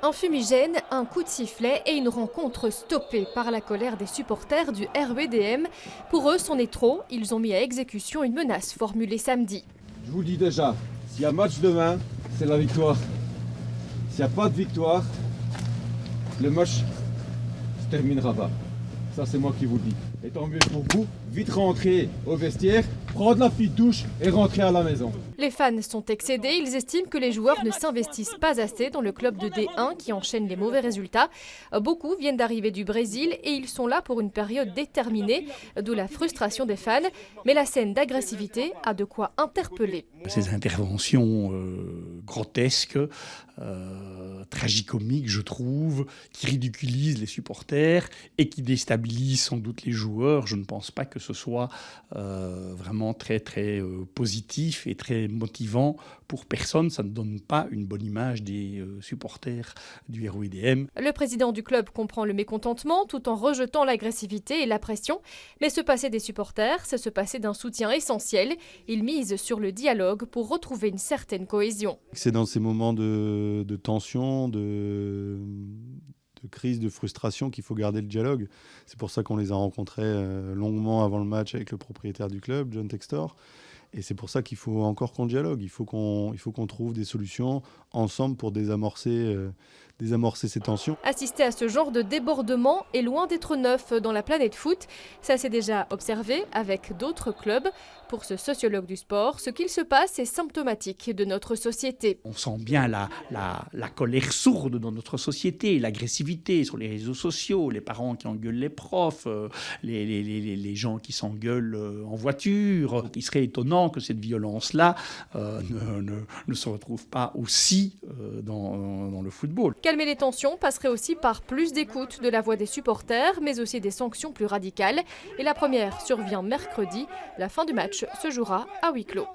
Un fumigène, un coup de sifflet et une rencontre stoppée par la colère des supporters du RWDM. Pour eux, c'en est trop. Ils ont mis à exécution une menace formulée samedi. Je vous le dis déjà, s'il y a match demain, c'est la victoire. S'il n'y a pas de victoire, le match se terminera pas. Ça, c'est moi qui vous le dis. Et tant mieux pour vous, vite rentrer au vestiaire, prendre la petite douche et rentrer à la maison. Les fans sont excédés, ils estiment que les joueurs ne s'investissent pas assez dans le club de D1 qui enchaîne les mauvais résultats. Beaucoup viennent d'arriver du Brésil et ils sont là pour une période déterminée, d'où la frustration des fans. Mais la scène d'agressivité a de quoi interpeller. Ces interventions grotesques, tragicomiques, je trouve, qui ridiculisent les supporters et qui déstabilisent sans doute les joueurs, je ne pense pas que ce soit vraiment très positif et très motivant pour personne. Ça ne donne pas une bonne image des supporters du RWDM. Le président du club comprend le mécontentement tout en rejetant l'agressivité et la pression. Mais se passer des supporters, c'est se passer d'un soutien essentiel. Il mise sur le dialogue pour retrouver une certaine cohésion. C'est dans ces moments de tension, de crise, de frustration qu'il faut garder le dialogue. C'est pour ça qu'on les a rencontrés longuement avant le match avec le propriétaire du club, John Textor. Et c'est pour ça qu'il faut encore qu'on dialogue. Il faut qu'on trouve des solutions ensemble pour désamorcer ces tensions. Assister à ce genre de débordement est loin d'être neuf dans la planète foot. Ça s'est déjà observé avec d'autres clubs. Pour ce sociologue du sport, ce qu'il se passe est symptomatique de notre société. On sent bien la colère sourde dans notre société, l'agressivité sur les réseaux sociaux, les parents qui engueulent les profs, les gens qui s'engueulent en voiture. Il serait étonnant que cette violence-là ne se retrouve pas aussi dans le football. Calmer les tensions passerait aussi par plus d'écoute de la voix des supporters, mais aussi des sanctions plus radicales. Et la première survient mercredi. La fin du match se jouera à huis clos.